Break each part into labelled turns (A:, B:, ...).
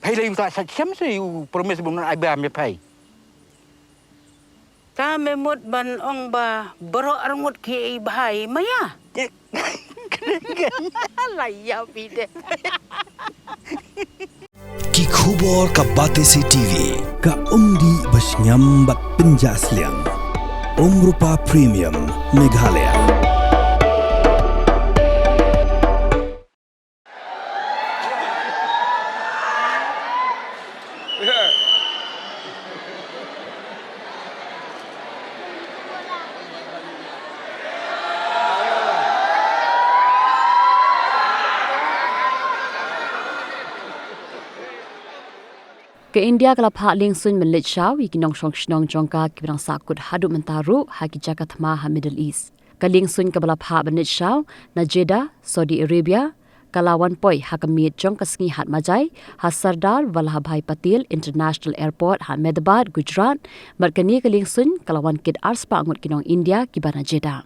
A: Phai lấy ta sạch chấm rồi promise bông ai bè me Phai.
B: Ta me mut ban ong ba bro arngut ki bahai maya. Laya pide.
C: Ki khubor ka Batesi TV ka umdi bas nyambat penjaslian. Rupa Premium Meghalaya.
D: Ke India kala Phai Liengsuin Malaysia wi kinong shnong jongka kibang sakut hadu mentaru haki Jaka Thma ha Middle East. Ka Liengsuin kabala Phai Malaysia na Jeddah Saudi Arabia kalawan poi hakamit jong kasngi hat majai ha Sardar Vallabhbhai Patel International Airport ha Ahmedabad Gujarat markani ka Liengsuin kalawan kid arspa angut kinong India kibana Jeddah.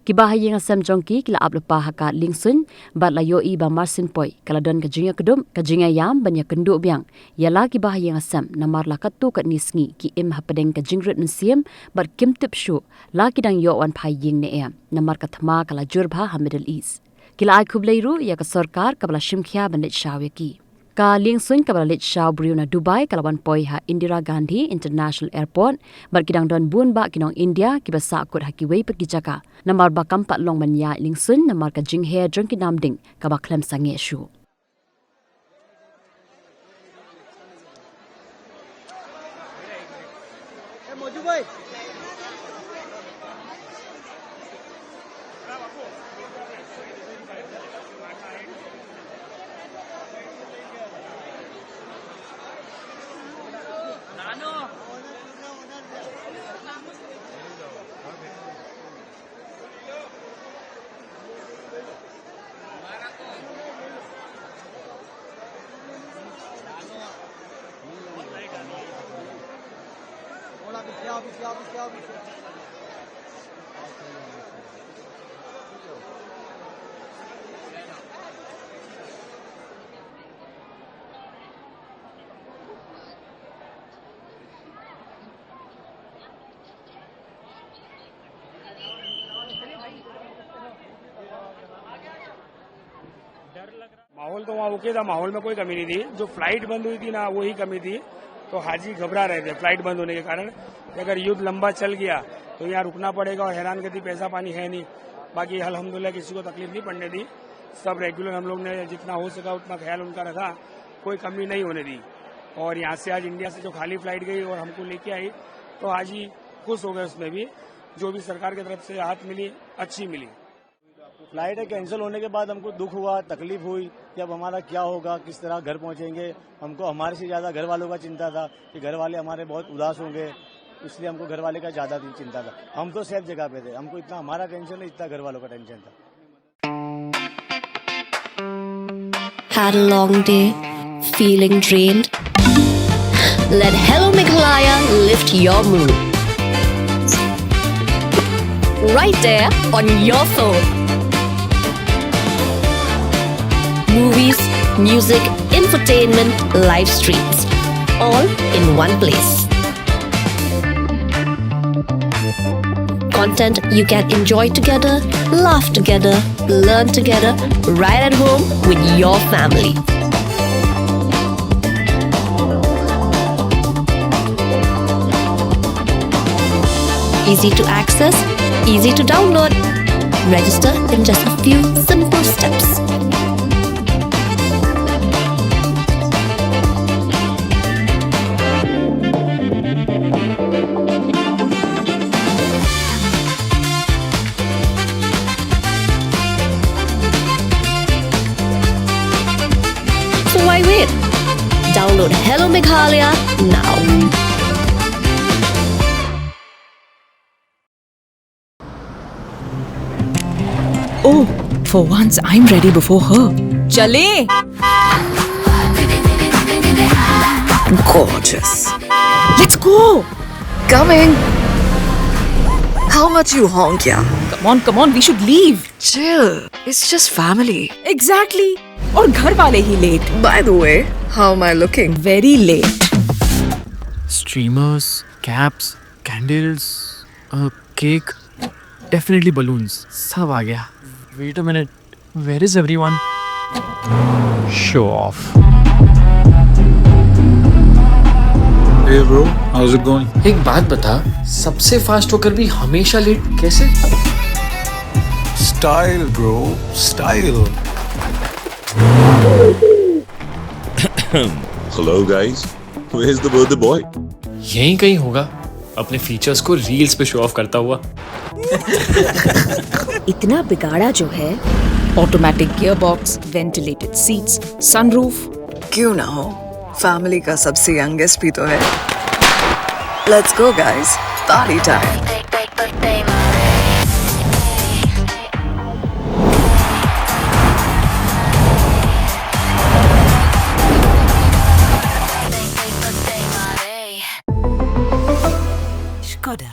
D: Kibahayang asam jongki kila ablepa haka Liengsuin bat layoi ba marsin poi kala don ka Jingïakdup ka Jingïaïam banyak kenduk biang yala kibahayang asam namar la katu kat nisngi ki im hapadeng ka Jingrit Museum bat kimtip shu la kidang yo wan Phai ying ne em namar ka Thma kala Jurba ha Middle East kila ai khubleiru ya ka sarkar kabla shimkhya banit shaweki ka Liengsuin kabla lit shaw briuna Dubai kalawan poi ha Indira Gandhi International Airport bar kidang don bun ba kinong India ki basa kut ha ki wei pe ki Jaka namar ba kampat long manya Liengsuin namar ka jinghe jongki namding ka ba klem sange shu
E: माहौल तो वहाँ okay था, माहौल में कोई कमी नहीं थी। जो फ्लाइट बंद हुई थी ना वही कमी थी। तो हाजी घबरा रहे थे फ्लाइट बंद होने के कारण कि अगर युद्ध लंबा चल गया तो यहाँ रुकना पड़ेगा और हैरानगति पैसा पानी है नहीं। बाकी अल्हम्दुलिल्लाह किसी को तकलीफ नहीं पड़ने दी। सब रेगुलर हम लोग ने जितना हो सका उतना ख्याल उनका रखा, कोई कमी नहीं होने दी। और यहाँ से आज इंडिया से जो खाली फ्लाइट गई और हमको लेके आई तो हाजी खुश हो गए। उसमें भी जो भी सरकार की तरफ से राहत मिली अच्छी मिली।
F: फ्लाइट कैंसिल होने के बाद हमको दुख हुआ, तकलीफ हुई कि अब हमारा क्या होगा, किस तरह घर पहुंचेंगे। हमको हमारे से ज्यादा घर वालों का चिंता था कि घर वाले हमारे बहुत उदास होंगे, इसलिए हमको घर वाले का ज्यादा चिंता था। हम तो सेफ जगह पे थे, हमको इतना हमारा टेंशन नहीं, इतना घर वालों का टेंशन था।
G: Had a long day, feeling drained? Let Hello Meghalaya lift your mood. Right there on your phone. Movies, music, infotainment, live streams, all in one place. Content you can enjoy together, laugh together, learn together, right at home with your family. Easy to access, easy to download. Register in just a few simple steps. So why wait? Download Hello Meghalaya now.
H: Oh, for once I'm ready before her. Chale! Gorgeous. Let's go! Coming!
I: How much you honk, yeah?
H: Come on, we should leave.
I: Chill. It's just family.
H: Exactly. और घर वाले ही late.
I: By the way, how am I looking?
H: Very late.
J: Streamers, caps, candles, cake, definitely balloons. सब आ गया. Wait a minute. Where is everyone? Show off.
K: Hey bro, how's it going?
J: एक बात बता, सबसे fast होकर भी हमेशा लेट कैसे?
K: Style bro, style.
L: Hello guys, where's the birthday boy?
J: यहीं कहीं होगा, अपने फीचर्स को रील्स पे शो ऑफ करता हुआ.
H: इतना बिगाड़ा जो है. Automatic gearbox, ventilated seats, sunroof.
I: क्यों ना हो? Family का सबसे youngest भी तो है. Let's go guys, party time.
H: Skoda.